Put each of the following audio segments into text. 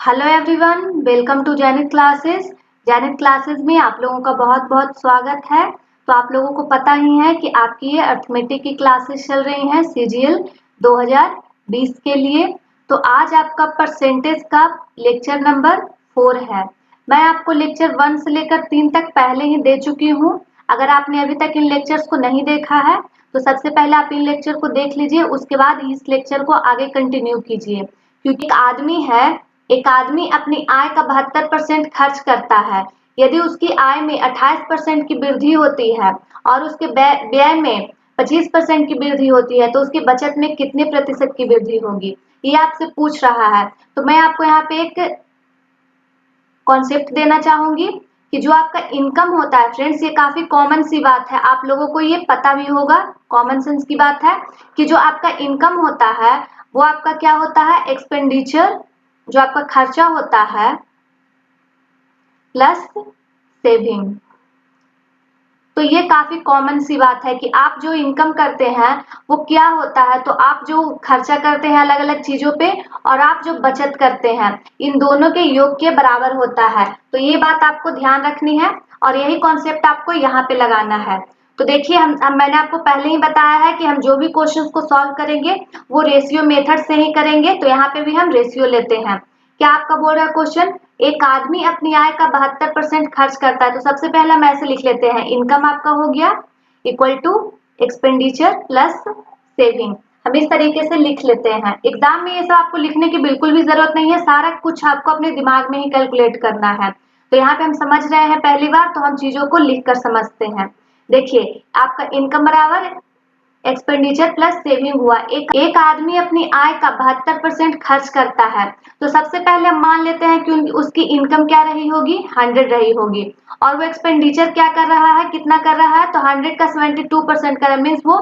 Hello everyone, welcome to Jainik classes. Jainik classes में आप लोगों का बहुत बहुत स्वागत है। तो आप लोगों को पता ही है कि आपकी ये अर्थमेटिक की क्लासेस चल रही हैं सीजीएल 2020 के लिए। तो आज आपका परसेंटेज का लेक्चर नंबर 4 है। मैं आपको लेक्चर 1 से लेकर 3 तक पहले ही दे चुकी हूँ। अगर आपने अभी तक इन लेक्चर्स को नहीं देखा है तो सबसे पहले आप इन लेक्चर को देख लीजिए, उसके बाद इस लेक्चर को आगे कंटिन्यू कीजिए। क्योंकि एक आदमी अपनी आय का 72% खर्च करता है। यदि उसकी आय में 28% की वृद्धि होती है और उसके व्यय में 25% की वृद्धि होती है तो उसकी बचत में कितने प्रतिशत की वृद्धि होगी, ये आपसे पूछ रहा है। तो मैं आपको यहाँ पे एक कॉन्सेप्ट देना चाहूंगी कि जो आपका इनकम होता है फ्रेंड्स, ये काफी कॉमन सी बात है, आप लोगों को ये पता भी होगा, कॉमन सेंस की बात है कि जो आपका इनकम होता है वो आपका क्या होता है, एक्सपेंडिचर, जो आपका खर्चा होता है प्लस सेविंग। तो ये काफी कॉमन सी बात है कि आप जो इनकम करते हैं वो क्या होता है, तो आप जो खर्चा करते हैं अलग अलग चीजों पे और आप जो बचत करते हैं, इन दोनों के योग के बराबर होता है। तो ये बात आपको ध्यान रखनी है और यही कॉन्सेप्ट आपको यहाँ पे लगाना है। तो देखिए, मैंने आपको पहले ही बताया है कि हम जो भी क्वेश्चंस को सॉल्व करेंगे वो रेशियो मेथड से ही करेंगे। तो यहाँ पे भी हम रेशियो लेते हैं। क्या आपका बोल रहा है क्वेश्चन, एक आदमी अपनी आय का 72% खर्च करता है। तो सबसे पहले हम ऐसे लिख लेते हैं, इनकम आपका हो गया equal to expenditure plus saving. हम इस तरीके से लिख लेते हैं। एग्जाम में ये सब आपको लिखने की बिल्कुल भी जरूरत नहीं है, सारा कुछ आपको अपने दिमाग में ही कैलकुलेट करना है। तो यहाँ पे हम समझ रहे हैं पहली बार, तो हम चीजों को लिख कर समझते हैं। देखिए, आपका इनकम बराबर एक्सपेंडिचर प्लस सेविंग हुआ। एक आदमी अपनी आय का 72% खर्च करता है। तो सबसे पहले हम मान लेते हैं कि उसकी इनकम क्या रही होगी, 100 रही होगी, और वो एक्सपेंडिचर क्या कर रहा है, कितना कर रहा है, तो 100 का 72% कर, मीन्स वो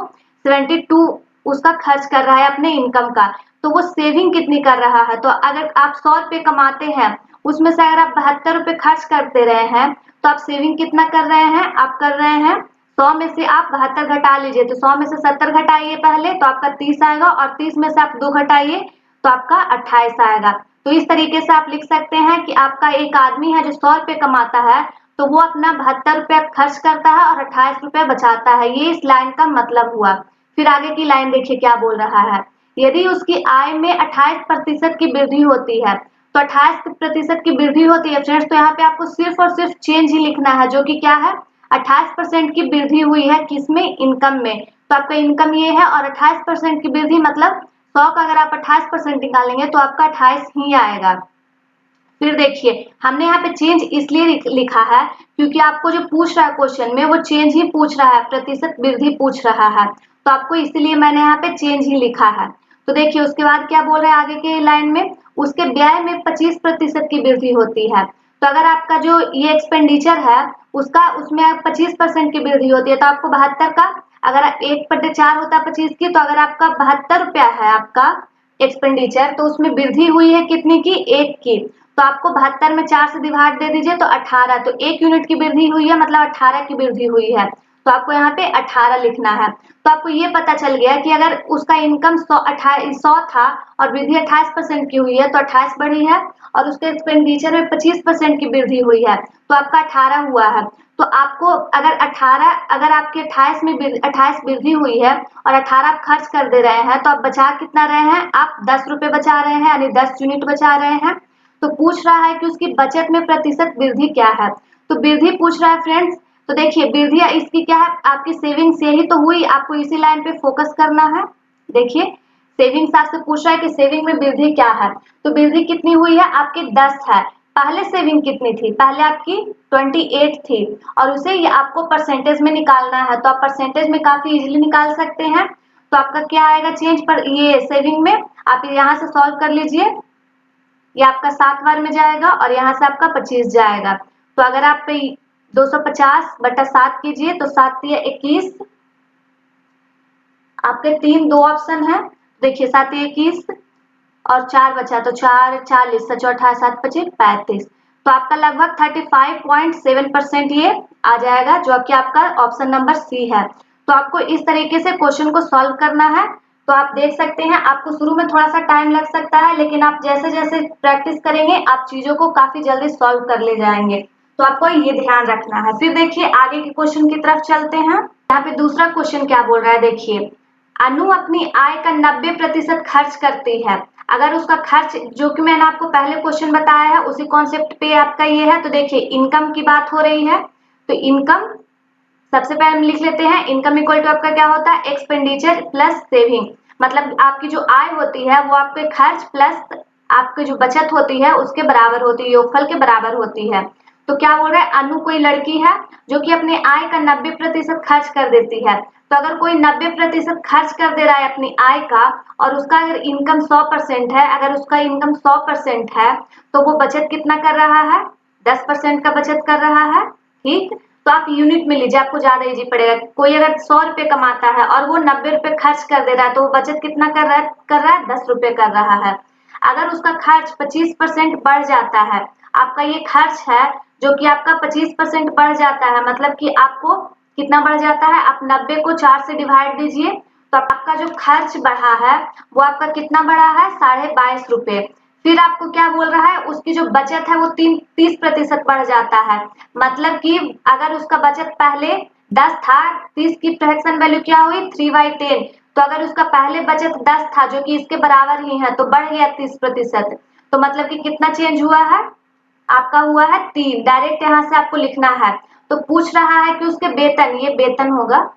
72 उसका खर्च कर रहा है अपने इनकम का। तो वो सेविंग कितनी कर रहा है, तो अगर आप 100 रुपए कमाते हैं, उसमें से अगर आप 72 रुपए खर्च करते रहे हैं तो आप सेविंग कितना कर रहे हैं, आप कर रहे हैं 100 में से आप 72 घटा लीजिए। तो 100 में से 70 घटाइए पहले, तो आपका 30 आएगा, और 30 में से आप 2 घटाइए तो आपका 28 आएगा। तो इस तरीके से आप लिख सकते हैं कि आपका एक आदमी है जो 100 रुपए कमाता है, तो वो अपना 72 रुपया खर्च करता है और 28 रुपया बचाता है। ये इस लाइन का मतलब हुआ। फिर आगे की लाइन देखिए क्या बोल रहा है, यदि उसकी आय में 28% की वृद्धि होती है। तो 28% की वृद्धि होती है फ्रेंड्स, तो यहाँ पे आपको सिर्फ और सिर्फ चेंज ही लिखना है, जो कि क्या है, 28% की वृद्धि हुई है किसमें, इनकम में। तो आपका इनकम ये है, और 28% की वृद्धि मतलब 100 का अगर आप 28% निकालेंगे तो आपका 28 ही आएगा। फिर देखिए, हमने यहाँ पे चेंज इसलिए लिखा है क्योंकि आपको जो पूछ रहा है क्वेश्चन में वो चेंज ही पूछ रहा है, प्रतिशत वृद्धि पूछ रहा है। तो आपको इसलिए मैंने यहाँ पे चेंज ही लिखा है। तो देखिए उसके बाद क्या बोल रहे हैं आगे के लाइन में, उसके व्यय में 25% की वृद्धि होती है। तो अगर आपका जो ये एक्सपेंडिचर है उसका, उसमें 25% की वृद्धि होती है, तो आपको 72 का, अगर 1/4 होता है 25 की, तो अगर आपका 72 रुपया है आपका एक्सपेंडिचर, तो उसमें वृद्धि हुई है कितनी की, 1 की। तो आपको 72 में 4 से डिवाइड दे दीजिए तो 18, तो 1 यूनिट की वृद्धि हुई है, मतलब 18 की वृद्धि हुई है। तो आपको यहाँ पे 18 लिखना है। तो आपको ये पता चल गया कि अगर उसका इनकम 100 था और वृद्धि 28% की हुई है तो 28 बढ़ी है, और उसके एक्सपेंडिचर में 25% की वृद्धि हुई है तो आपका 18 हुआ है। तो आपको अगर 18, अगर आपके 28 वृद्धि हुई है और 18 आप खर्च कर दे रहे हैं, तो आप बचा कितना रहे हैं, आप 10 रुपए बचा रहे हैं, यानी 10 यूनिट बचा रहे हैं। तो पूछ रहा है कि उसकी बचत में प्रतिशत वृद्धि क्या है। तो वृद्धि पूछ रहा है फ्रेंड्स, तो देखिए वृद्धि इसकी क्या है, आपकी सेविंग से ही तो हुई, आपको इसी लाइन पे फोकस करना है। देखिए सेविंग्स आपसे पूछ रहा है कि सेविंग में वृद्धि क्या है, तो वृद्धि कितनी हुई है, आपकी 10 है। पहले सेविंग कितनी थी, पहले आपकी 28 थी, और उसे ये आपको परसेंटेज में निकालना है। तो आप परसेंटेज में काफी इजीली निकाल सकते हैं। तो आपका क्या आएगा चेंज पर, ये सेविंग में आप यहाँ से सॉल्व कर लीजिए, ये आपका 7 बार में जाएगा और यहाँ से आपका 25 जाएगा। तो अगर आप 250/7 कीजिए तो 7 या 21, आपके 2 ऑप्शन है। देखिए 7 या 21 और 4 बचा, तो 4 40, 7 7 25 35। तो आपका लगभग 35.7% ये आ जाएगा, जो कि आपका ऑप्शन नंबर सी है। तो आपको इस तरीके से क्वेश्चन को सॉल्व करना है। तो आप देख सकते हैं आपको शुरू में थोड़ा सा टाइम लग सकता है, लेकिन आप जैसे जैसे प्रैक्टिस करेंगे आप चीजों को काफी जल्दी सॉल्व कर ले जाएंगे। तो आपको ये ध्यान रखना है। फिर देखिए आगे के क्वेश्चन की तरफ चलते हैं। यहाँ पे दूसरा क्वेश्चन क्या बोल रहा है, देखिए अनु अपनी आय का 90% खर्च करती है। अगर उसका खर्च, जो कि मैंने आपको पहले क्वेश्चन बताया है उसी कॉन्सेप्ट पे आपका ये है। तो देखिए इनकम की बात हो रही है, तो इनकम सबसे पहले हम लिख लेते हैं। इनकम इक्वल टू आपका क्या होता है, एक्सपेंडिचर प्लस सेविंग। मतलब आपकी जो आय होती है वो आपके खर्च प्लस आपकी जो बचत होती है उसके बराबर होती है, योगफल के बराबर होती है। तो क्या बोल रहा है, अनु कोई लड़की है जो कि अपने आय का 90% खर्च कर देती है। तो अगर कोई 90% खर्च कर दे रहा है अपनी आय का, और उसका अगर इनकम 100% है, अगर उसका इनकम 100% है, तो वो बचत कितना कर रहा है, 10% का बचत कर रहा है। ठीक, तो आप यूनिट में लीजिए, आपको ज्यादा इजी पड़ेगा। कोई अगर 100 रुपए कमाता है और वो 90 रुपए खर्च कर दे रहा है, तो वो बचत कितना कर रहा है 10 रुपए कर रहा है। अगर उसका खर्च 25% बढ़ जाता है, आपका ये खर्च है जो कि आपका 25% बढ़ जाता है, मतलब कि आपको कितना बढ़ जाता है, आप 90 को 4 से डिवाइड दीजिए, तो आपका जो खर्च बढ़ा है वो आपका कितना बढ़ा है, 22.5 रुपए। फिर आपको क्या बोल रहा है, उसकी जो बचत है वो 30% बढ़ जाता है। मतलब कि अगर उसका बचत पहले 10 था, 30 की फ्रैक्शन वैल्यू क्या हुई, 3/10। तो अगर उसका पहले बचत 10 था जो कि इसके बराबर ही है, तो बढ़ गया 30%। तो मतलब कि कितना चेंज हुआ है, आपका हुआ है 3। डायरेक्ट यहाँ से आपको लिखना है। तो पूछ रहा है कि उसके वेतन, ये वेतन होगा,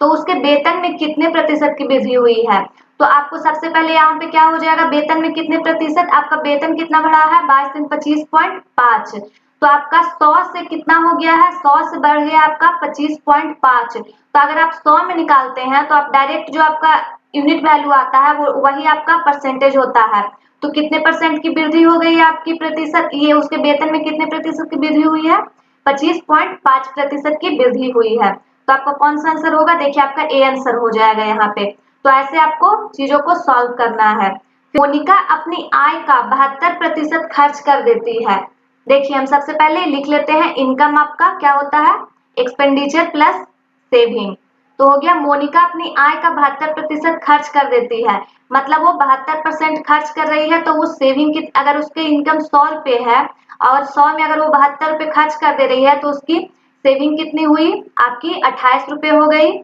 तो उसके वेतन में कितने प्रतिशत की वृद्धि हुई है। तो आपको सबसे पहले यहाँ पे क्या हो जाएगा, वेतन में कितने प्रतिशत, आपका वेतन कितना बढ़ा है, 22 से 25.5। तो आपका 100 से कितना हो गया है, 100 से बढ़ गया आपका 25.5। तो अगर आप 100 में निकालते हैं तो आप डायरेक्ट जो आपका यूनिट वैल्यू आता है वो वही आपका परसेंटेज होता है। तो कितने परसेंट की वृद्धि हो गई है आपकी प्रतिशत, ये उसके वेतन में कितने प्रतिशत की वृद्धि हुई है, 25.5% की वृद्धि हुई है। तो आपका कौन सा आंसर होगा, देखिए आपका ए आंसर हो जाएगा यहाँ पे। तो ऐसे आपको चीजों को सॉल्व करना है। मोनिका अपनी आय का 72% खर्च कर देती है। देखिए हम सबसे पहले लिख लेते हैं, इनकम आपका क्या होता है, एक्सपेंडिचर प्लस सेविंग। तो हो गया, मोनिका अपनी आय का 72% खर्च कर देती है। मतलब वो 72% खर्च कर रही है, तो वो सेविंग की, अगर उसके इनकम 100 रुपए है और 100 में अगर वो 72 रुपए खर्च कर दे रही है, तो उसकी सेविंग कितनी हुई, आपकी 28 रुपए हो गई।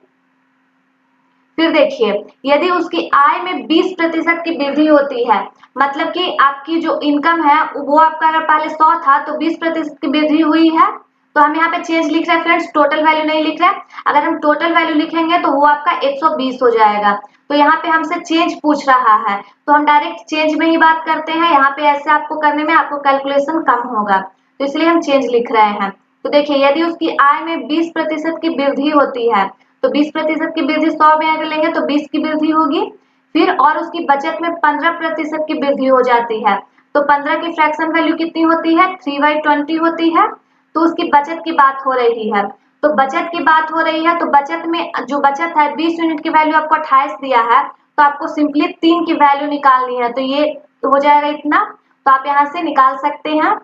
फिर देखिए यदि उसकी आय में 20% की वृद्धि होती है, मतलब कि आपकी जो इनकम है वो आपका अगर पहले 100 था तो 20% की वृद्धि हुई है। तो हम यहाँ पे चेंज लिख रहे हैं फ्रेंड्स, टोटल वैल्यू नहीं लिख रहे हैं। अगर हम टोटल वैल्यू लिखेंगे तो वो आपका 120 हो जाएगा। तो यहाँ पे हमसे चेंज पूछ रहा है, तो हम डायरेक्ट चेंज में ही बात करते हैं। यहाँ पे ऐसे आपको करने में आपको कैलकुलेशन कम होगा, तो इसलिए हम चेंज लिख रहे हैं। तो देखिए यदि उसकी आय में 20% की वृद्धि होती है, तो 20% की वृद्धि 100 में अगर लेंगे तो 20 की वृद्धि होगी। फिर और उसकी बचत में 15% की वृद्धि हो जाती है। तो 15 की फ्रैक्शन वैल्यू कितनी होती है, 3/20 होती है। तो उसकी बचत की बात हो रही है। तो बचत की बात हो रही है, तो बचत में जो बचत है 20 यूनिट की वैल्यू आपको 28 दिया है, तो आपको सिंपली 3 की वैल्यू निकालनी है। तो ये हो जाएगा इतना, तो आप यहाँ से निकाल सकते हैं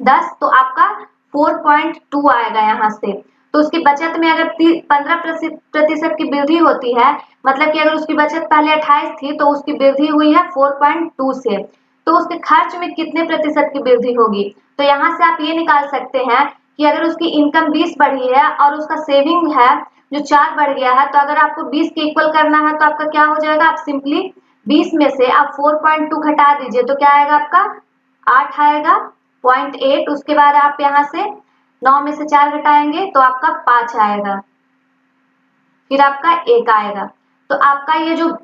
10, तो आपका 4.2 आएगा यहाँ से। तो उसकी बचत में अगर 15% की वृद्धि होती है, मतलब कि अगर उसकी बचत पहले 28 थी तो उसकी वृद्धि हुई है 4.2 से, तो उसके खर्च में कितने प्रतिशत की वृद्धि होगी। तो यहाँ से आप ये निकाल सकते हैं कि अगर उसकी इनकम 20 बढ़ी है और उसका सेविंग है जो 4 बढ़ गया है, तो अगर आपको 20 के इक्वल करना है तो आपका क्या हो जाएगा, आप सिंपली 20 में से आप 4.2 घटा दीजिए, तो क्या आएगा आपका 8 आएगा, 0.8। उसके बाद आप यहाँ से 9 में से 4 घटाएंगे तो आपका 5 आएगा, फिर आपका 1 आएगा। तो आपका ये जो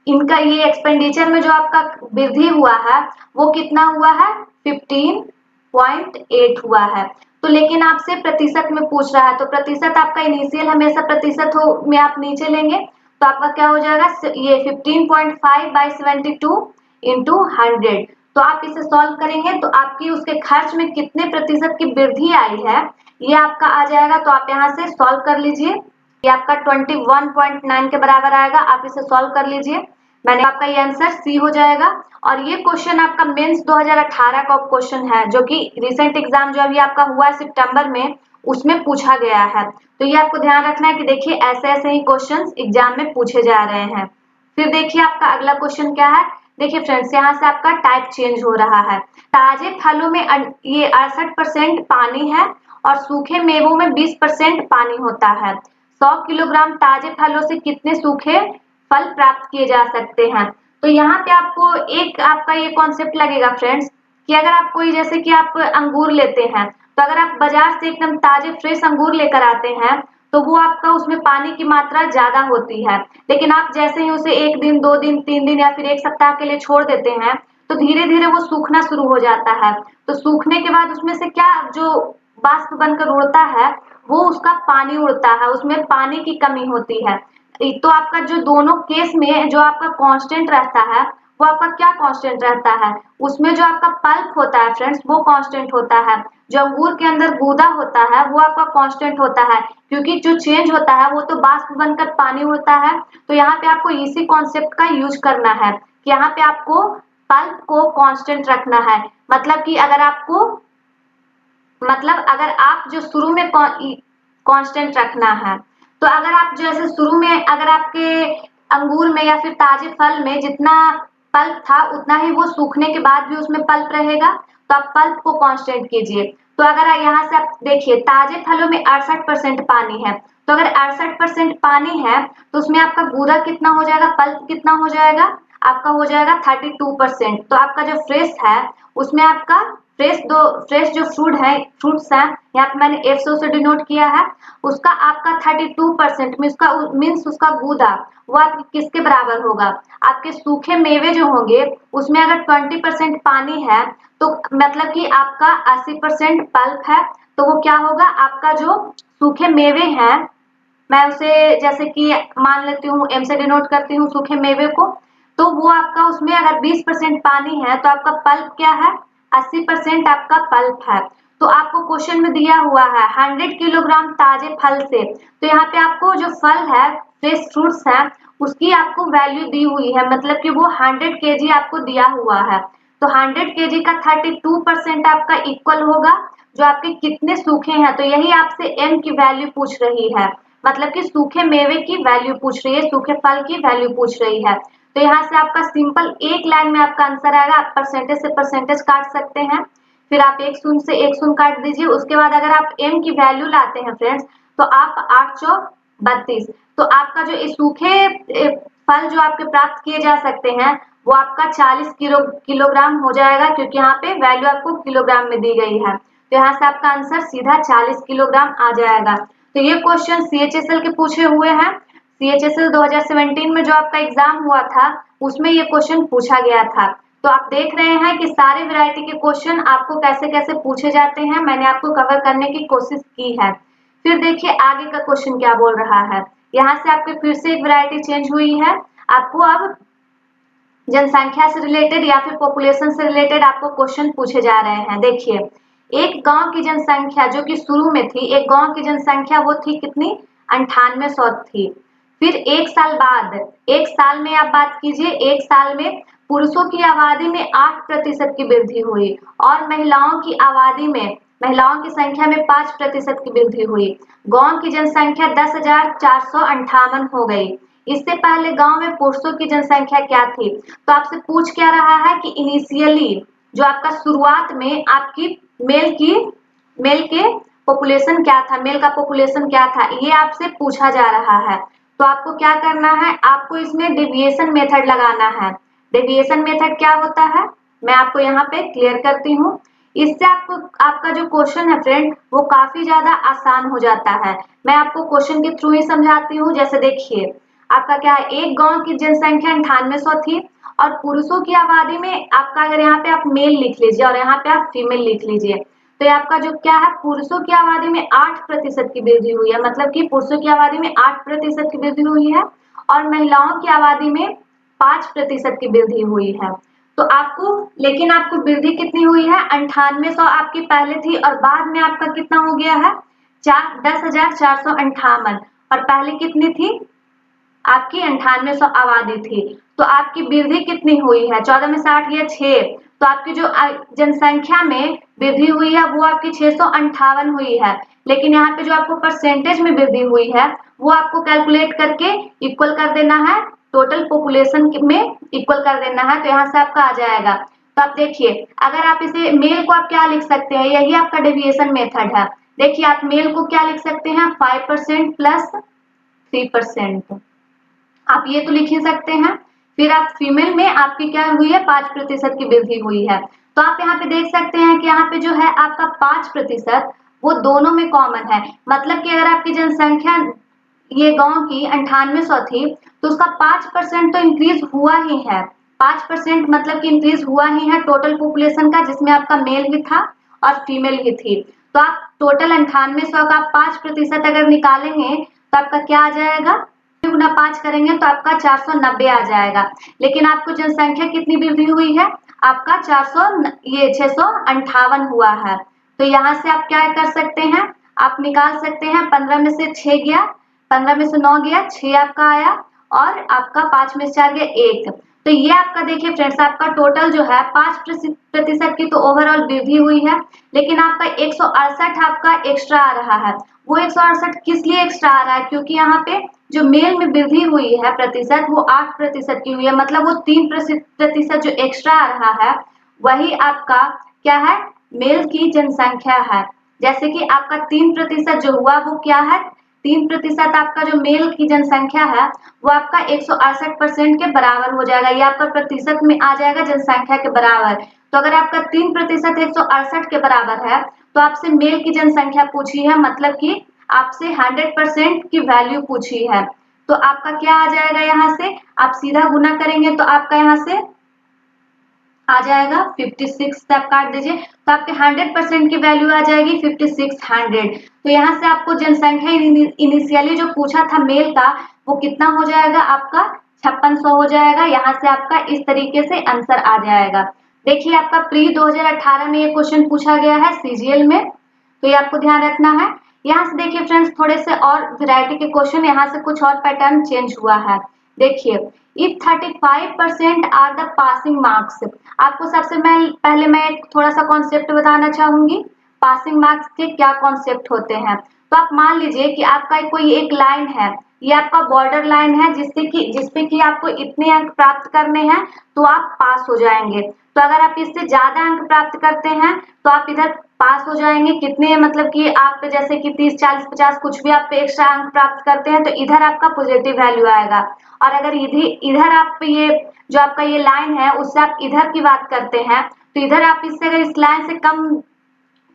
इनका ये एक्सपेंडिचर में जो आपका वृद्धि हुआ है वो कितना हुआ है, 15.8 हुआ है। तो लेकिन आपसे प्रतिशत में पूछ रहा है, तो प्रतिशत आपका इनिशियल हमेशा प्रतिशत हो में आप नीचे लेंगे, तो आपका क्या हो जाएगा, ये 15.5/72 इंटू 100। तो आप इसे सॉल्व करेंगे तो आपकी उसके खर्च में कितने प्रतिशत की वृद्धि आई है ये आपका आ जाएगा। तो आप यहाँ से सॉल्व कर लीजिए, ये आपका 21.9 के बराबर आएगा। आप इसे सॉल्व कर लीजिए, मैंने आपका ये आंसर सी हो जाएगा। और ये क्वेश्चन आपका मेंस 2018 का क्वेश्चन है, जो कि रिसेंट एग्जाम जो अभी आपका हुआ है सितंबर में, उसमें पूछा गया है। तो ये आपको ध्यान रखना है कि देखिए ऐसे ऐसे ही क्वेश्चंस एग्जाम में पूछे जा रहे हैं। फिर देखिए आपका अगला क्वेश्चन क्या है। देखिए फ्रेंड्स, यहाँ से आपका टाइप चेंज हो रहा है। ताजे फलों में ये 68% पानी है और सूखे मेवों में 20% पानी होता है। 100 किलोग्राम ताजे फलों से कितने सूखे फल प्राप्त किए जा सकते हैं। तो यहाँ पे आपको एक आपका ये कॉन्सेप्ट लगेगा फ्रेंड्स कि अगर आप कोई जैसे कि आप अंगूर लेते हैं, तो अगर आप बाजार से एकदम ताजे फ्रेश अंगूर लेकर आते हैं तो वो आपका उसमें पानी की मात्रा ज्यादा होती है। लेकिन आप जैसे ही उसे 1 दिन 2 दिन 3 दिन या फिर 1 सप्ताह के लिए छोड़ देते हैं तो धीरे धीरे वो सूखना शुरू हो जाता है। तो सूखने के बाद उसमें से क्या जो वाष्प बनकर उड़ता है वो उसका पानी उड़ता है, उसमें पानी की कमी होती है। तो आपका जो दोनों केस में जो आपका कांस्टेंट रहता है वो आपका क्या कांस्टेंट रहता है, उसमें जो आपका पल्प होता है फ्रेंड्स वो कांस्टेंट होता है। जो अंगूर के अंदर गूदा होता है वो आपका कांस्टेंट होता है, क्योंकि जो चेंज होता है वो तो वाष्प बनकर पानी उड़ता है। तो यहाँ पे आपको इसी कॉन्सेप्ट का यूज करना है कि यहाँ पे आपको पल्प को कांस्टेंट रखना है। मतलब कि अगर आप जो शुरू में कांस्टेंट रखना है, तो अगर आप जैसे शुरू में अगर आपके अंगूर में या फिर ताजे फल में जितना पल्प था उतना ही वो सूखने के बाद भी उसमें पल्प रहेगा, तो आप पल्प को कांस्टेंट कीजिए। तो अगर यहाँ से आप देखिए ताजे फलों में 68% पानी है, तो अगर 68% पानी है तो उसमें आपका गूदा कितना हो जाएगा, पल्प कितना हो जाएगा, आपका हो जाएगा 32%। तो आपका जो फ्रेश है उसमें आपका फ्रेश जो फ्रूट्स हैं, यहाँ पे मैंने F से डिनोट किया है, उसका आपका 32% में उसका मीन्स उसका गूदा वो आपके किसके बराबर होगा, आपके सूखे मेवे जो होंगे उसमें अगर 20% पानी है तो मतलब कि आपका 80% पल्प है। तो वो क्या होगा, आपका जो सूखे मेवे हैं, मैं उसे जैसे कि मान लेती हूँ M से डिनोट करती हूँ सूखे मेवे को, तो वो आपका उसमें अगर 20% पानी है तो आपका पल्प क्या है, 80% आपका पल्प है। तो आपको क्वेश्चन में दिया हुआ है 100 किलोग्राम ताजे फल से, तो यहाँ पे आपको जो फल है फ्रेश फ्रूट्स है उसकी आपको वैल्यू दी हुई है, मतलब कि वो 100 केजी आपको दिया हुआ है। तो 100 केजी का 32% आपका इक्वल होगा जो आपके कितने सूखे हैं। तो यही आपसे M की वैल्यू पूछ रही है, मतलब कि सूखे मेवे की वैल्यू पूछ रही है, सूखे फल की वैल्यू पूछ रही है। तो यहाँ से आपका सिंपल एक लाइन में आपका आंसर आएगा। आप परसेंटेज से परसेंटेज काट सकते हैं, फिर आप एक शून्य से एक शून्य काट दीजिए। उसके बाद अगर आप M की वैल्यू लाते हैं फ्रेंड्स तो आप 8 चौक 32, तो आपका जो इस सूखे फल जो आपके प्राप्त किए जा सकते हैं वो आपका 40 किलोग्राम हो जाएगा, क्योंकि यहाँ पे वैल्यू आपको किलोग्राम में दी गई है। तो यहाँ से आपका आंसर सीधा 40 किलोग्राम आ जाएगा। तो ये क्वेश्चन CHSL के पूछे हुए हैं। CHSL 2017 में जो आपका एग्जाम हुआ था उसमें ये क्वेश्चन पूछा गया था। तो आप देख रहे हैं कि सारे वैरायटी के क्वेश्चन आपको कैसे कैसे पूछे जाते हैं, मैंने आपको कवर करने की कोशिश की है। फिर देखिए आगे का क्वेश्चन क्या बोल रहा है। यहाँ से आपके फिर से एक वैरायटी चेंज हुई है। आपको अब जनसंख्या से रिलेटेड या फिर पॉपुलेशन से रिलेटेड आपको क्वेश्चन पूछे जा रहे हैं। देखिए, एक गांव की जनसंख्या जो कि शुरू में थी, एक गांव की जनसंख्या वो थी कितनी, 9800 थी। फिर एक साल बाद, एक साल में आप बात कीजिए, एक साल में पुरुषों की आबादी में 8% की वृद्धि हुई और महिलाओं की संख्या में 5% की वृद्धि हुई। गांव की जनसंख्या 10,458 हो गई। इससे पहले गांव में पुरुषों की जनसंख्या क्या थी। तो आपसे पूछ क्या रहा है कि इनिशियली जो आपका शुरुआत में आपकी मेल के पॉपुलेशन क्या था, मेल का पॉपुलेशन क्या था, ये आपसे पूछा जा रहा है। तो आपको क्या करना है, आपको इसमें डेविएशन मेथड लगाना है। डेविएशन मेथड क्या होता है मैं आपको यहाँ पे क्लियर करती हूँ। इससे आपका जो क्वेश्चन है फ्रेंड वो काफी ज्यादा आसान हो जाता है। मैं आपको क्वेश्चन के थ्रू ही समझाती हूँ। जैसे देखिए आपका क्या है, एक गांव की जनसंख्या 9800 थी और पुरुषों की आबादी में आपका, अगर यहाँ पे आप मेल लिख लीजिए और यहाँ पे आप फीमेल लिख लीजिए, तो ये आपका जो क्या है, पुरुषों की आबादी में 8% की वृद्धि हुई है, मतलब कि पुरुषों की आबादी में 8% की वृद्धि हुई है और महिलाओं की आबादी में 5% की वृद्धि हुई है। तो लेकिन आपको वृद्धि कितनी हुई है, 9800 आपकी पहले थी और बाद में आपका कितना हो गया है, 10,458, और पहले कितनी थी आपकी 9800 आबादी थी। तो आपकी वृद्धि कितनी हुई है, 14 में 60 गया 6, तो आपकी जो जनसंख्या में वृद्धि हुई है वो आपकी 658 हुई है। लेकिन यहाँ पे जो आपको परसेंटेज में वृद्धि हुई है वो आपको कैलकुलेट करके इक्वल कर देना है टोटल पॉपुलेशन में इक्वल कर देना है, तो यहाँ से आपका आ जाएगा। तो आप देखिए, अगर आप इसे मेल को आप क्या लिख सकते हैं, यही आपका डेविएशन मेथड है। देखिए आप मेल को क्या लिख सकते हैं, 5% प्लस 3%, आप ये तो लिख ही सकते हैं। फिर आप फीमेल में आपकी क्या हुई है, 5% की वृद्धि हुई है। तो आप यहाँ पे देख सकते हैं कि यहाँ पे जो है आपका 5% वो दोनों में कॉमन है। मतलब कि अगर आपकी जनसंख्या ये गांव की 9800 थी, तो उसका 5% तो इंक्रीज हुआ ही है। 5% मतलब कि इंक्रीज हुआ ही है टोटल पॉपुलेशन का, जिसमें आपका मेल भी था और फीमेल भी थी। तो आप टोटल 9800 का 5% अगर निकालेंगे तो आपका क्या आ जाएगा, गुना 5 करेंगे तो आपका 490 आ जाएगा। लेकिन आपको जनसंख्या कितनी वृद्धि हुई है, आपका 658 हुआ है। तो यहाँ से आप क्या कर सकते हैं, आप निकाल सकते हैं 15 में से 6 गया, 15 में से 9 गया, 6 आपका आया और आपका 5 में से 4 गया 1। तो ये आपका देखिए फ्रेंड्स, आपका टोटल जो है 5% की तो ओवरऑल वृद्धि हुई है, लेकिन आपका 168 आपका एक्स्ट्रा आ रहा है। वो 168 किस लिए एक्स्ट्रा आ रहा है, क्योंकि यहाँ पे जो मेल में वृद्धि हुई है प्रतिशत, वो 8% की हुई है। मतलब वो 3% जो एक्स्ट्रा आ रहा है, वही आपका क्या है, मेल की जनसंख्या है। जैसे कि आपका 3% जो हुआ वो क्या है, 3% आपका जो मेल की जनसंख्या है वो आपका 168% के बराबर हो जाएगा। ये आपका प्रतिशत में आ जाएगा जनसंख्या के बराबर। तो अगर आपका 3% 168 के बराबर है, तो आपसे मेल की जनसंख्या पूछी है, मतलब कि आपसे 100% की वैल्यू पूछी है। तो आपका क्या आ जाएगा, यहाँ से आप सीधा गुना करेंगे तो आपका यहाँ से आ जाएगा 56 से आप काट दीजिए, तो आपके 100% की वैल्यू आ जाएगी 5600। तो यहाँ से आपको जनसंख्या इनिशियली जो पूछा था मेल का, वो कितना हो जाएगा, आपका 5600 हो जाएगा। यहाँ से आपका इस तरीके से आंसर आ जाएगा। देखिए आपका प्री 2018 में ये क्वेश्चन पूछा गया है सीजीएल में, तो ये आपको ध्यान रखना है। यहाँ से देखिए फ्रेंड्स, थोड़े से और वैरायटी के क्वेश्चन, यहाँ से कुछ और पैटर्न चेंज हुआ है। देखिए, if 35% are the passing marks, आपको सबसे पहले मैं एक थोड़ा सा कॉन्सेप्ट बताना चाहूंगी, पासिंग मार्क्स के क्या कॉन्सेप्ट होते हैं। तो आप मान लीजिए कि आपका कोई एक लाइन है, ये आपका बॉर्डर लाइन है, जिसपे कि आपको इतने अंक प्राप्त करने हैं तो आप पास हो जाएंगे। तो अगर आप इससे ज्यादा अंक प्राप्त करते हैं तो आप इधर पास हो जाएंगे। कितने, मतलब कि आप जैसे कि 30 40 50 कुछ भी आप एक्स्ट्रा अंक प्राप्त करते हैं तो इधर आपका पॉजिटिव वैल्यू आएगा। और अगर इधर आप ये जो आपका ये लाइन है उससे आप इधर की बात करते हैं, तो इधर आप इससे अगर इस लाइन से कम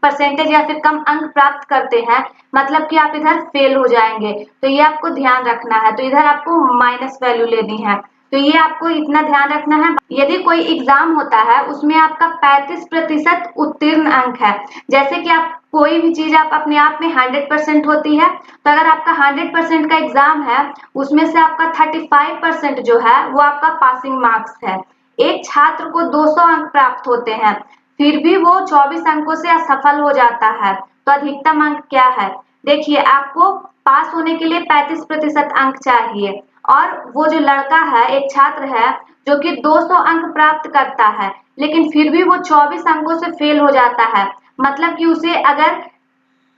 परसेंटेज या फिर कम अंक प्राप्त करते हैं, मतलब कि आप इधर फेल हो जाएंगे। तो ये आपको ध्यान रखना है। तो इधर आपको माइनस वैल्यू लेनी है। तो ये आपको इतना ध्यान रखना है। यदि कोई एग्जाम होता है उसमें आपका 35% उत्तीर्ण अंक है, जैसे कि आप कोई भी चीज आप अपने आप में 100% होती है, तो अगर आपका 100% का एग्जाम है, उसमें से आपका 35% जो है वो आपका पासिंग मार्क्स है। एक छात्र को 200 अंक प्राप्त होते हैं, फिर भी वो 24 अंकों से असफल हो जाता है, तो अधिकतम अंक क्या है। देखिए, आपको पास होने के लिए 35% अंक चाहिए, और वो जो लड़का है, एक छात्र है जो कि 200 अंक प्राप्त करता है, लेकिन फिर भी वो 24 अंकों से फेल हो जाता है। मतलब कि उसे अगर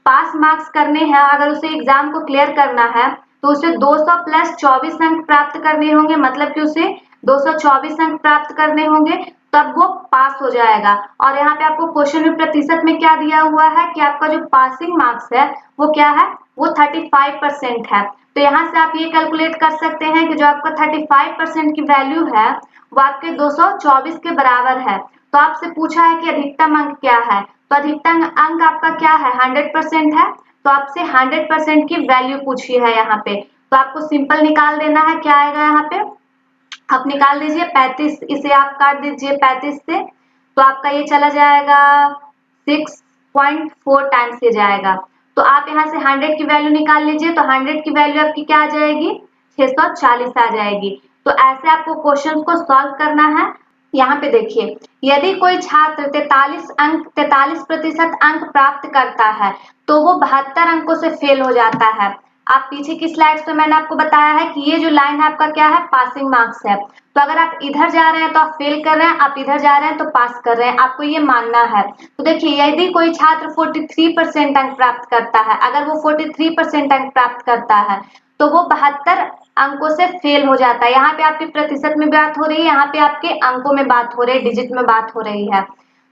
पास मार्क्स करने हैं, अगर उसे एग्जाम को क्लियर करना है, तो उसे 200 प्लस 24 अंक प्राप्त करने होंगे। मतलब कि उसे 224 अंक प्राप्त करने होंगे, तब वो पास हो जाएगा। और यहाँ पे आपको क्वेश्चन में प्रतिशत में क्या दिया हुआ है कि आपका जो पासिंग मार्क्स है वो क्या है, वो 35% है। तो यहाँ से आप ये कैलकुलेट कर सकते हैं कि जो आपका 35% की वैल्यू है वो आपके 224 के बराबर है। तो आपसे पूछा है कि अधिकतम अंक क्या है, तो अधिकतम अंक आपका क्या है, 100% है। तो आपसे 100% की वैल्यू पूछी है यहाँ पे, तो आपको सिंपल निकाल देना है। क्या आएगा यहाँ पे, आप निकाल दीजिए 35, इसे आप काट दीजिए 35 से, तो आपका ये चला जाएगा 6.4 टाइम्स से जाएगा। तो आप यहाँ से 100 की वैल्यू निकाल लीजिए, तो 100 की वैल्यू आपकी क्या आ जाएगी, 640 आ जाएगी। तो ऐसे आपको क्वेश्चन को सॉल्व करना है। यहाँ पे देखिए, यदि कोई छात्र 43% अंक प्राप्त करता है तो वो 72 अंकों से फेल हो जाता है। आप पीछे की स्लाइड्स पे मैंने आपको बताया है कि ये जो लाइन है आपका क्या है, पासिंग मार्क्स है। तो अगर आप इधर जा रहे हैं तो आप फेल कर रहे हैं, आप इधर जा रहे हैं तो पास कर रहे हैं, आपको ये मानना है। तो देखिए, यदि कोई छात्र 43% अंक प्राप्त करता है, अगर वो 43% अंक प्राप्त करता है, तो वो 72 अंकों से फेल हो जाता है। यहाँ पे आपकी प्रतिशत में बात हो रही है, यहाँ पे आपके अंकों में बात हो रही है, डिजिट में बात हो रही है।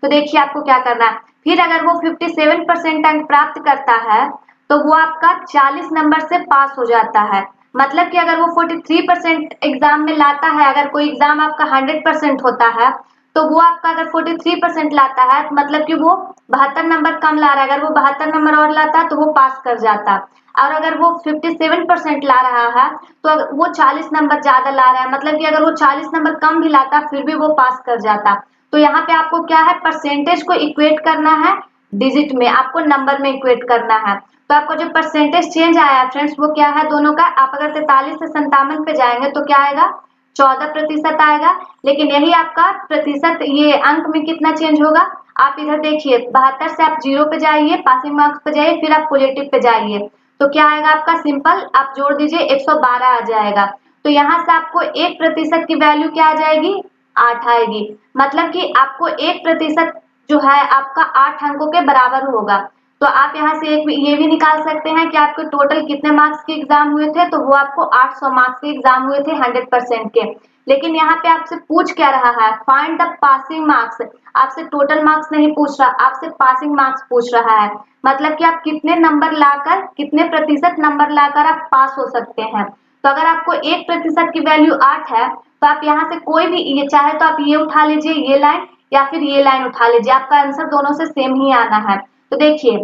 तो देखिए आपको क्या करना है। फिर अगर वो 57% अंक प्राप्त करता है तो वो आपका 40 नंबर से पास हो जाता है। मतलब कि अगर वो 43% एग्जाम में लाता है, अगर कोई एग्जाम आपका 100% होता है तो वो आपका अगर 43% लाता है मतलब कि वो 72 नंबर कम ला रहा है, अगर वो 72 नंबर और लाता तो वो पास कर जाता। और अगर वो 57% ला रहा है तो वो 40 नंबर ज्यादा ला रहा है, मतलब कि अगर वो 40 नंबर कम भी लाता फिर भी वो पास कर जाता। तो यहाँ पे आपको क्या है, परसेंटेज को इक्वेट करना है डिजिट में, आपको नंबर में इक्वेट करना है। तो आपको जो परसेंटेज चेंज आया है फ्रेंड्स वो क्या है दोनों का, आप अगर 43 से 57 पे जाएंगे तो क्या आएगा, 14% आएगा। लेकिन यही आपका प्रतिशत ये अंक में कितना चेंज होगा, आप इधर देखिए 72 से आप 0 पे जाइए, पासिंग मार्क्स पे जाइए, फिर आप पॉजिटिव पे जाइए तो क्या आएगा आपका, सिंपल आप जोड़ दीजिए 112 आ जाएगा। तो यहाँ से आपको 1% की वैल्यू क्या आ जाएगी, 8 आएगी। मतलब कि आपको 1% जो है आपका 8 अंकों के बराबर होगा। तो आप यहाँ से एक ये भी निकाल सकते हैं कि आपके टोटल कितने मार्क्स के एग्जाम हुए थे, तो वो आपको 800 मार्क्स के एग्जाम हुए थे 100% के। लेकिन यहाँ पे आपसे पूछ क्या रहा है, फाइंड द पासिंग मार्क्स, आपसे टोटल मार्क्स नहीं पूछ रहा, आपसे पासिंग मार्क्स पूछ रहा है। मतलब कि आप कितने नंबर लाकर, कितने प्रतिशत नंबर लाकर आप पास हो सकते हैं। तो अगर आपको 1% की वैल्यू 8 है तो आप यहाँ से कोई भी, ये चाहे तो आप ये उठा लीजिए ये लाइन या फिर ये लाइन उठा लीजिए, आपका आंसर दोनों से सेम ही आना है। तो देखिए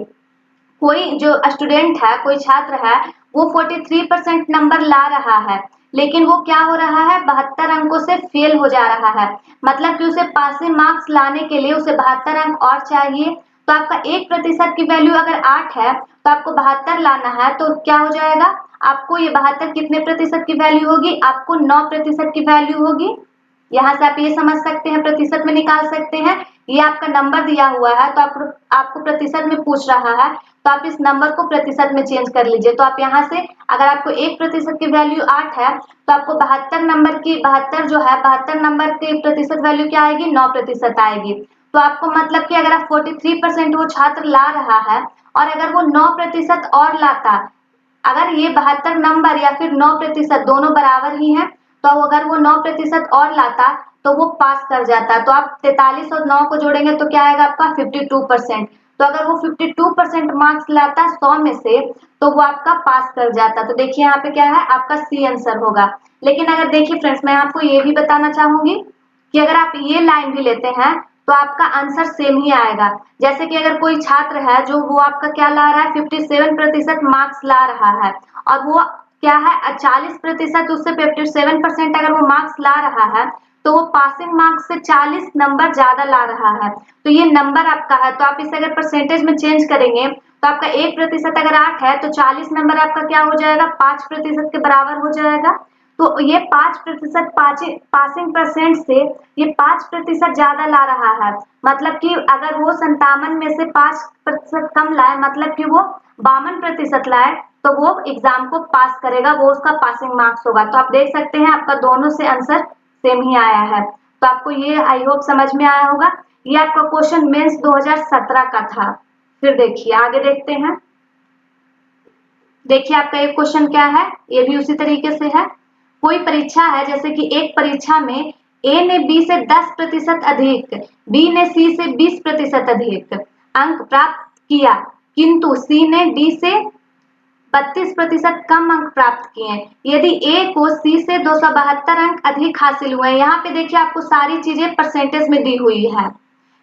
कोई जो स्टूडेंट है, कोई छात्र है, वो 43% नंबर ला रहा है लेकिन वो क्या हो रहा है, 72 अंकों से फेल हो जा रहा है। मतलब कि उसे पासिंग मार्क्स लाने के लिए उसे 72 अंक और चाहिए। तो आपका 1% की वैल्यू अगर 8 है तो आपको 72 लाना है, तो क्या हो जाएगा, आपको ये 72 कितने प्रतिशत की वैल्यू होगी, आपको 9% की वैल्यू होगी। यहाँ से आप ये समझ सकते हैं, प्रतिशत में निकाल सकते हैं। ये आपका नंबर दिया हुआ है तो आपको प्रतिशत में पूछ रहा है तो आप इस नंबर को प्रतिशत में चेंज कर लीजिए। तो आप यहाँ से अगर आपको 1% की वैल्यू 8 है तो आपको 72 नंबर की 72 जो है 72 नंबर की प्रतिशत वैल्यू क्या आएगी, 9% आएगी। तो आपको मतलब कि अगर आप 43% वो छात्र ला रहा है और अगर वो 9% और लाता, अगर ये 72 नंबर या फिर 9% दोनों बराबर ही हैं तो अगर वो 9% और लाता तो वो पास कर जाता। तो आप 43 और 9 को जोड़ेंगे तो क्या आएगा आपका 52%। तो अगर वो 52% मार्क्स लाता 100 में से तो वो आपका पास कर जाता। तो देखिए यहाँ पे क्या है, आपका सी आंसर होगा। लेकिन अगर देखिए फ्रेंड्स मैं आपको ये भी बताना चाहूंगी कि अगर आप ये लाइन भी लेते हैं तो आपका आंसर सेम ही आएगा। जैसे कि अगर कोई छात्र है जो वो आपका क्या ला रहा है, 57% मार्क्स ला रहा है और वो क्या है 40% उससे 57% अगर वो मार्क्स ला रहा है तो वो पासिंग मार्क्स से 40 नंबर ज्यादा ला रहा है। तो ये नंबर आपका है, तो आप इसे अगर परसेंटेज में चेंज करेंगे तो आपका 1% अगर 8 है तो 40 नंबर आपका क्या हो जाएगा, 5% के बराबर हो जाएगा। तो ये 5% पासिंग परसेंट से ये 5% ज्यादा ला रहा है। मतलब कि अगर वो 57 में से 5% कम लाए, मतलब कि वो 52% लाए तो वो एग्जाम को पास करेगा, वो उसका पासिंग मार्क्स होगा। तो आप देख सकते हैं आपका दोनों से आंसर सेम ही आया है। तो आपको ये आई होप समझ में आया होगा। ये आपका क्वेश्चन मेंस 2017 का था। फिर देखिए आगे देखते हैं। देखिए आपका एक क्वेश्चन क्या है, ये भी उसी तरीके से है। कोई परीक्षा है, जैसे कि एक परीक्षा में ए ने बी से 10% अधिक, बी ने सी से 20% अधिक अंक प्राप्त किया, किंतु सी ने डी से 32% कम अंक प्राप्त किए। यदि ए को सी से 272 अंक अधिक हासिल हुए। यहाँ पे देखिए आपको सारी चीजें परसेंटेज में दी हुई है,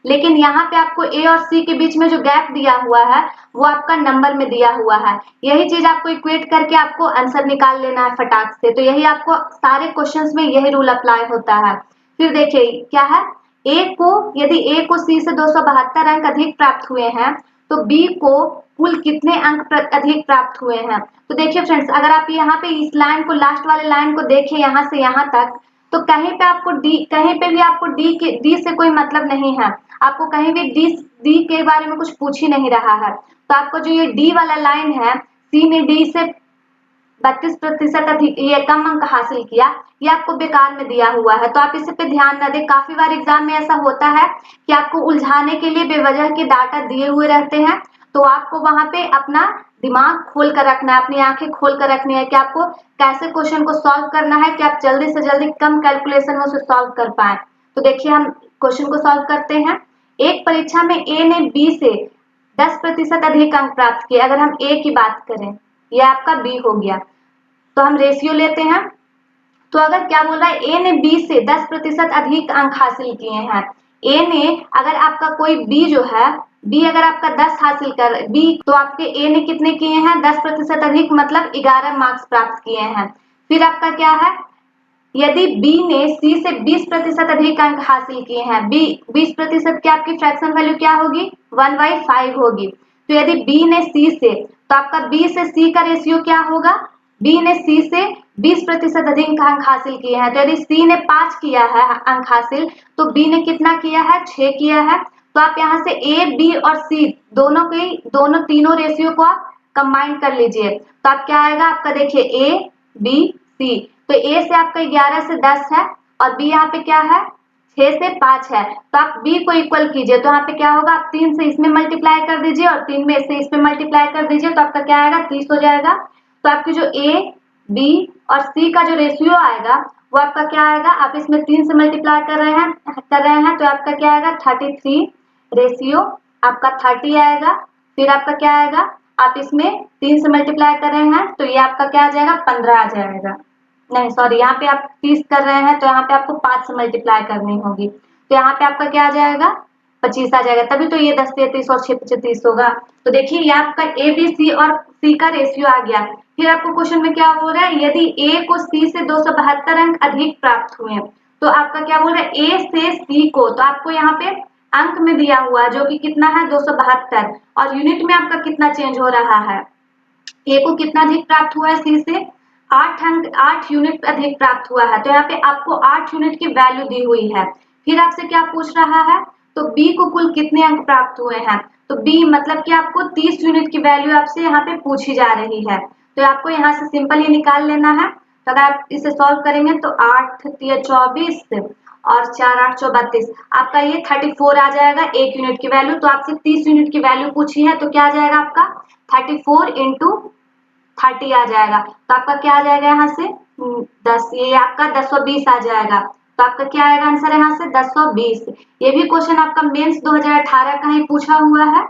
लेकिन यहाँ पे आपको ए और सी के बीच में जो गैप दिया हुआ है वो आपका नंबर में दिया हुआ है। यही चीज आपको इक्वेट करके आपको आंसर निकाल लेना है फटाक से। तो यही आपको सारे क्वेश्चंस में यही रूल अप्लाई होता है। फिर देखिए क्या है, यदि ए को सी से 272 अंक अधिक प्राप्त हुए हैं तो बी को कुल कितने अंक अधिक प्राप्त हुए हैं। तो देखिए फ्रेंड्स अगर आप यहाँ पे इस लाइन को, लास्ट वाले लाइन को देखें यहाँ से यहाँ तक, तो कहीं पे आपको डी, कहीं पे भी आपको डी से कोई मतलब नहीं है। आपको कहीं भी डी के बारे में कुछ पूछ ही नहीं रहा है। तो आपको जो ये डी वाला लाइन है, सी ने डी से 32% अधिक ये कम अंक हासिल किया, ये आपको बेकार में दिया हुआ है। तो आप इस पे ध्यान न दें। काफी बार एग्जाम में ऐसा होता है कि आपको उलझाने के लिए बेवजह के डाटा दिए हुए रहते हैं, तो आपको वहां पे अपना दिमाग खोल कर रखना है, अपनी आंखें खोल कर रखनी है कि आपको कैसे क्वेश्चन को सॉल्व करना है कि आप जल्दी से जल्दी कम कैलकुलेशन में उसे सॉल्व कर पाए। तो देखिए हम क्वेश्चन को सॉल्व करते हैं। एक परीक्षा में ए ने बी से 10% अधिक अंक प्राप्त किए। अगर हम ए की बात करें, यह आपका बी हो गया, तो हम रेशियो लेते हैं। तो अगर क्या बोल रहा है, ए ने बी से 10% अधिक अंक हासिल किए हैं। ए ने, अगर आपका कोई बी जो है, बी अगर आपका 10 हासिल कर बी, तो आपके ए ने कितने किए हैं, 10% अधिक, मतलब 11 मार्क्स प्राप्त किए हैं। फिर आपका क्या है, यदि बी ने सी से 20% अधिक अंक हासिल किए हैं, बी 20% की आपकी फ्रैक्शन वैल्यू क्या होगी, 1/5 होगी। तो यदि बी ने सी से, तो आपका बी से सी का रेशियो क्या होगा, बी ने सी से 20% अधिक अंक हासिल किए हैं। तो यदि सी ने 5 किया है अंक हासिल, तो बी ने कितना किया है, 6 किया है। तो आप यहाँ से ए, बी और सी दोनों तीनों रेशियो को आप कंबाइन कर लीजिए। तो आप क्या आएगा आपका, देखिए ए, बी, सी। तो ए से आपका 11 से 10 है और बी यहाँ पे क्या है, 6 से 5 है। तो आप बी को इक्वल कीजिए, तो यहाँ पे क्या होगा, आप 3 से इसमें मल्टीप्लाई कर दीजिए और 3 में से इसमें मल्टीप्लाई कर दीजिए, तो आपका क्या आएगा, 30 हो जाएगा। तो आपकी जो ए, बी और सी का जो रेशियो आएगा वो आपका क्या आएगा, आप इसमें 3 से मल्टीप्लाई कर रहे हैं तो आपका क्या आएगा, 33 रेशियो आपका 30 आएगा। फिर आपका क्या आएगा, आप इसमें 3 से मल्टीप्लाई कर रहे हैं तो ये आपका क्या आ जाएगा, 15 आ जाएगा। नहीं सॉरी, यहाँ पे आप 30 कर रहे हैं तो यहाँ पे आपको 5 से मल्टीप्लाई करनी होगी, तो यहाँ पे आपका क्या आ जाएगा, 25 आ जाएगा। तभी तो ये 10 33 और 6 35 होगा। तो देखिए ये आपका ए, बी, सी और सी का रेशियो आ गया। फिर आपको क्वेश्चन में क्या हो रहा है, यदि ए को सी से 272 अंक अधिक प्राप्त हुए, तो आपका क्या बोल रहा है, ए से सी को, तो आपको यहाँ पे अंक में दिया हुआ है जो कि कितना है, 272, और यूनिट में आपका कितना चेंज हो रहा है, ए को कितना अधिक प्राप्त हुआ है, सी से 8 यूनिट अधिक प्राप्त हुआ है। तो यहाँ पे आपको 8 यूनिट की वैल्यू दी हुई है। फिर आपसे क्या पूछ रहा है, तो बी को कुल कितने अंक प्राप्त हुए हैं, तो बी मतलब कि आपको 30 यूनिट की वैल्यू आपसे यहाँ पे पूछी जा रही है। तो आपको यहाँ से सिंपल ये निकाल लेना है। तो अगर आप इसे सॉल्व करेंगे तो 8 तिया 24 और 4 8 32, आपका ये 34 आ जाएगा एक यूनिट की वैल्यू। तो आपसे 30 यूनिट की वैल्यू पूछी है, तो क्या आ जाएगा आपका, 34 इंटू 30 आ जाएगा। तो आपका क्या आ जाएगा यहाँ से 10, ये आपका 1020 आ जाएगा। तो आपका क्या आएगा आंसर यहाँ से, 1020। ये भी क्वेश्चन आपका मेंस 2018 का ही पूछा हुआ है।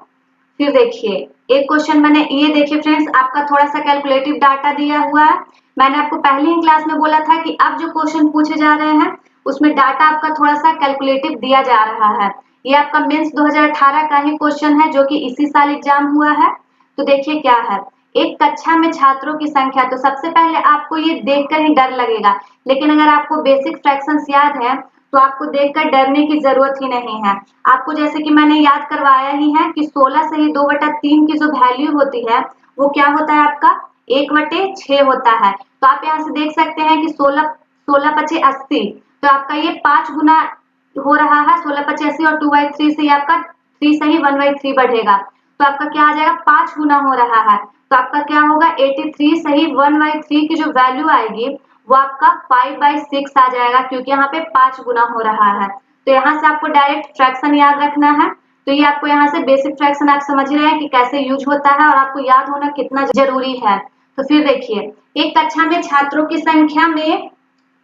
फिर देखिए एक क्वेश्चन मैंने ये देखिए फ्रेंड्स, आपका थोड़ा सा कैलकुलेटिव डाटा दिया हुआ है। मैंने आपको पहले ही क्लास में बोला था कि अब जो क्वेश्चन पूछे जा रहे हैं उसमें डाटा आपका थोड़ा सा कैलकुलेटिव दिया जा रहा है। ये आपका मेंस 2018 का ही क्वेश्चन है जो कि इसी साल एग्जाम हुआ है। तो देखिए क्या है, एक कक्षा में छात्रों की संख्या, तो सबसे पहले आपको ये देखकर ही डर लगेगा, लेकिन अगर आपको बेसिक फ्रैक्शंस याद है तो आपको देखकर डरने की जरूरत ही नहीं है। आपको जैसे कि मैंने याद करवाया ही है कि 16 से ही 2/3 की जो वैल्यू होती है वो क्या होता है आपका, 1/6 होता है। तो आप यहाँ से देख सकते हैं कि 16 पचे 80, तो आपका ये 5 गुना हो रहा है, 16 पचे 80 और 2/3 से आपका 3 से ही 1/3 बढ़ेगा। तो आपका क्या आ जाएगा, 5 गुना हो रहा है। तो आपका क्या होगा, 83 सही 1/3 की जो वैल्यू आएगी वो आपका 5/6 आ जाएगा, क्योंकि यहाँ पे 5 गुना हो रहा है। तो यहाँ से आपको डायरेक्ट फ्रैक्शन याद रखना है। तो ये आपको यहाँ से बेसिक फ्रैक्शन आप समझ रहे हैं कि कैसे यूज होता है और आपको याद होना कितना जरूरी है। तो फिर देखिए, एक कक्षा में छात्रों की संख्या में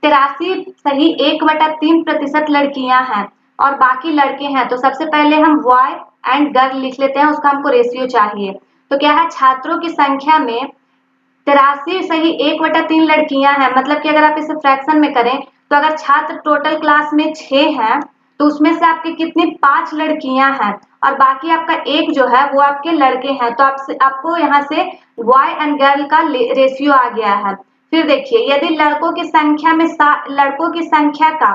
83 सही 1/3% लड़कियां हैं और बाकी लड़के हैं। तो सबसे पहले हम बॉय एंड गर्ल लिख लेते हैं, उसका हमको रेशियो चाहिए। तो क्या है, छात्रों की संख्या में 83 सही 1/3 लड़कियां हैं, मतलब कि अगर आप इसे फ्रैक्शन में करें तो अगर छात्र टोटल क्लास में 6 हैं तो उसमें से आपकी कितनी 5 लड़कियां हैं और बाकी आपका एक जो है वो आपके लड़के हैं। तो आपको यहाँ से बॉय एंड गर्ल का रेशियो आ गया है। फिर देखिए, यदि लड़कों की संख्या में लड़कों की संख्या का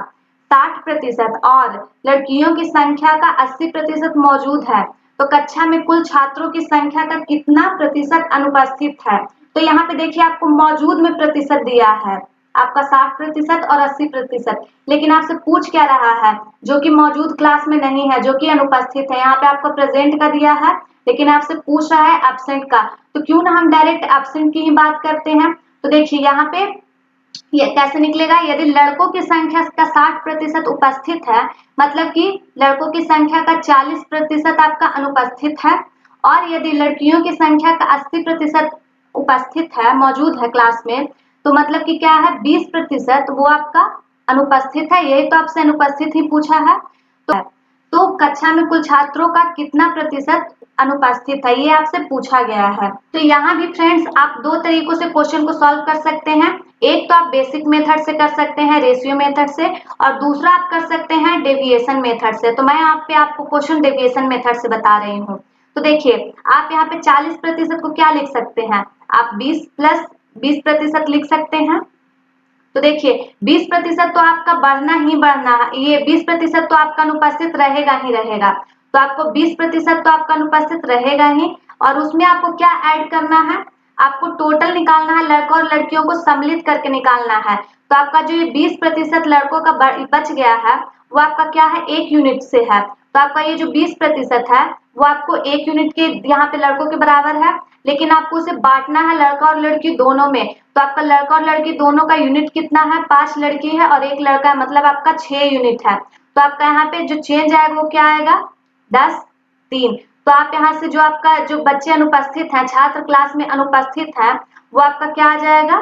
60% और लड़कियों की संख्या का 80% मौजूद है तो कक्षा में कुल छात्रों की संख्या का कितना प्रतिशत अनुपस्थित है। तो यहाँ पे देखिए आपको मौजूद में प्रतिशत दिया है, आपका 60% और 80%, लेकिन आपसे पूछ क्या रहा है, जो कि मौजूद क्लास में नहीं है, जो कि अनुपस्थित है। यहाँ पे आपको प्रेजेंट का दिया है लेकिन आपसे पूछ रहा है एब्सेंट का, तो क्यों ना हम डायरेक्ट एब्सेंट की ही बात करते हैं। तो देखिए यहाँ पे ये कैसे निकलेगा, यदि लड़कों की संख्या का 60% उपस्थित है, मतलब कि लड़कों की संख्या का 40% आपका अनुपस्थित है और यदि लड़कियों की संख्या का 80% उपस्थित है, मौजूद है क्लास में, तो मतलब कि क्या है 20% वो आपका अनुपस्थित है। यही तो आपसे अनुपस्थित ही पूछा है। तो कक्षा में कुल छात्रों का कितना प्रतिशत अनुपस्थित है, ये आपसे पूछा गया है। तो यहाँ भी फ्रेंड्स आप दो तरीकों से क्वेश्चन को सॉल्व कर सकते हैं। एक तो आप बेसिक मेथड से कर सकते हैं, रेशियो मेथड से, और दूसरा आप कर सकते हैं डेविएशन मेथड से। तो मैं यहाँ पे आपको क्वेश्चन डेविएशन मेथड से बता रही हूँ। तो देखिए, आप यहाँ पे 40% को क्या लिख सकते हैं, आप 20 प्लस 20% लिख सकते हैं। तो देखिए 20% तो आपका बढ़ना ही बढ़ना है, ये 20% तो आपका अनुपस्थित रहेगा ही रहेगा। तो आपको 20% तो आपका अनुपस्थित रहेगा ही, और उसमें आपको क्या ऐड करना है, आपको टोटल निकालना है, लड़कों और लड़कियों को सम्मिलित करके निकालना है। तो आपका जो ये 20% लड़कों का बच गया है, वो आपका क्या है, 1 यूनिट से है। तो आपका ये जो 20% है वो आपको 1 यूनिट के यहाँ पे लड़कों के बराबर है, लेकिन आपको उसे बांटना है लड़का और लड़की दोनों में। तो आपका लड़का और लड़की दोनों का यूनिट कितना है, 5 लड़की है और 1 लड़का है, मतलब आपका 6 यूनिट है। तो आपका यहाँ पे जो चेंज आएगा वो क्या आएगा, 10 3। तो आप यहाँ से जो आपका जो बच्चे अनुपस्थित हैं, छात्र क्लास में अनुपस्थित है, वो आपका क्या आ जाएगा,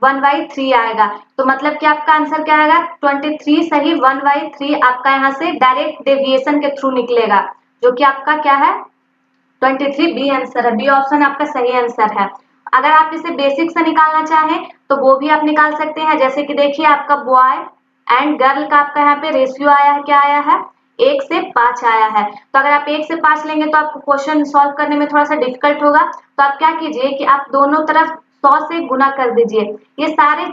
1/3 आएगा। तो मतलब कि आपका आंसर क्या आएगा, 23 सही, 1/3 आपका यहाँ से डायरेक्ट डेविएशन के थ्रू निकलेगा, जो कि आपका क्या है, 23 बी आंसर है। बी ऑप्शन आपका सही आंसर है। अगर आप इसे बेसिक से निकालना चाहें तो वो भी आप निकाल सकते हैं। जैसे कि देखिए आपका बॉय एंड गर्ल का आपका यहाँ पे रेशियो आया है, क्या आया है, 1 से 5 आया है। तो अगर आप 1 से 5 लेंगे तो आपको क्वेश्चन सॉल्व करने में थोड़ा सा डिफिकल्ट होगा। तो आप क्या कीजिए कि आप दोनों तरफ 100 से गुना कर दीजिए। ये सारे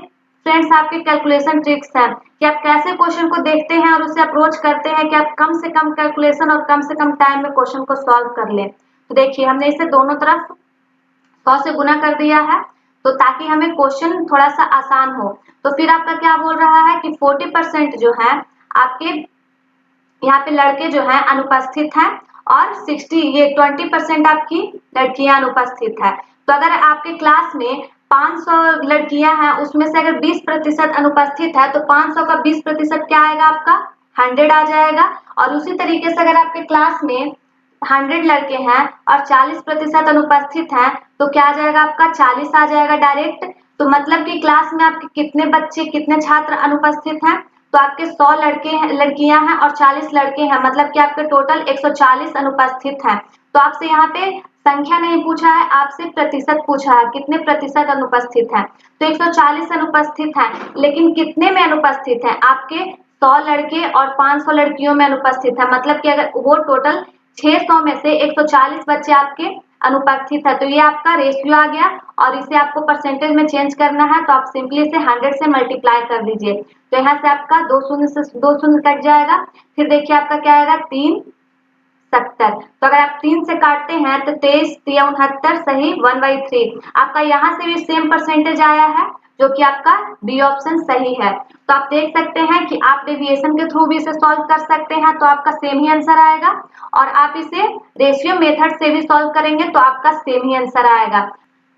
फ्रेंड्स आपके कैलकुलेशन ट्रिक्स हैं कि आप कैसे क्वेश्चन को देखते हैं और उसे अप्रोच करते हैं कि आप कम से कम कैलकुलेशन और कम से कम टाइम में क्वेश्चन को सॉल्व कर लें। तो देखिए हमने इसे दोनों तरफ 100 से गुना कर दिया है, तो ताकि हमें क्वेश्चन थोड़ा सा आसान हो। तो फिर आपका क्या बोल रहा है कि 40% जो है आपके यहाँ पे लड़के जो हैं अनुपस्थित हैं, और 20% आपकी लड़कियां अनुपस्थित है। तो अगर आपके क्लास में 500 लड़कियां हैं, उसमें से अगर 20% अनुपस्थित है, तो 500 का 20% क्या आएगा, आपका 100 आ जाएगा। और उसी तरीके से अगर आपके क्लास में 100 लड़के हैं और 40% अनुपस्थित हैं, तो क्या आ जाएगा, आपका 40 आ जाएगा डायरेक्ट। तो मतलब कि क्लास में आपके कितने बच्चे, कितने छात्र अनुपस्थित हैं, तो आपके 100 लड़कियां हैं और 40 लड़के हैं, मतलब कि आपके टोटल 140 अनुपस्थित हैं। तो आपसे यहाँ पे संख्या नहीं पूछा है, आपसे प्रतिशत पूछा है, कितने प्रतिशत अनुपस्थित हैं। तो 140 अनुपस्थित हैं, लेकिन कितने में अनुपस्थित हैं, आपके 100 लड़के और 500 लड़कियों में अनुपस्थित है। मतलब कि अगर वो टोटल 600 में से 140 बच्चे आपके अनुपस्थित है। तो ये आपका रेशियो आ गया, और इसे आपको परसेंटेज में चेंज करना है, तो आप सिंपली इसे 100 से मल्टीप्लाई कर दीजिए। तो यहाँ से आपका 2 शून्य से 2 शून्य कट जाएगा। फिर देखिए आपका क्या आएगा, 370। तो अगर आप 3 से काटते हैं तो 23 3 69 सही, 1/3 आपका यहाँ से भी सेम परसेंटेज आया है, जो कि आपका बी ऑप्शन सही है। तो आप देख सकते हैं कि आप डेविएशन के थ्रू भी इसे सॉल्व कर सकते हैं, तो आपका सेम ही आंसर आएगा। और आप इसे रेशियो मेथड से भी सॉल्व करेंगे तो आपका सेम ही आंसर आएगा।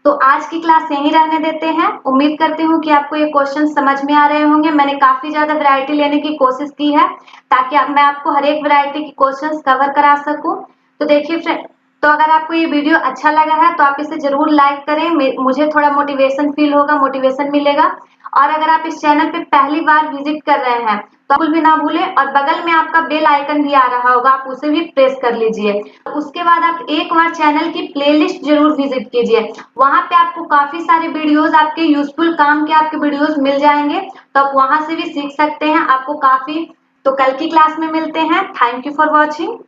तो आज की क्लास यहीं रहने देते हैं। उम्मीद करती हूँ कि आपको ये क्वेश्चन समझ में आ रहे होंगे। मैंने काफी ज्यादा वैरायटी लेने की कोशिश की है, ताकि मैं आपको हर एक वैरायटी की क्वेश्चंस कवर करा सकूं। तो देखिए फ्रेंड, तो अगर आपको ये वीडियो अच्छा लगा है तो आप इसे जरूर लाइक करें, मुझे थोड़ा मोटिवेशन फील होगा, मोटिवेशन मिलेगा। और अगर आप इस चैनल पे पहली बार विजिट कर रहे हैं तो बिल्कुल भी ना भूलें, और बगल में आपका बेल आइकन भी आ रहा होगा, आप उसे भी प्रेस कर लीजिए। उसके बाद आप एक बार चैनल की प्लेलिस्ट जरूर विजिट कीजिए, वहां पे आपको काफी सारे वीडियोस, आपके यूजफुल काम के आपके वीडियोस मिल जाएंगे, तो आप वहां से भी सीख सकते हैं, आपको काफी। तो कल की क्लास में मिलते हैं। Thank you for watching.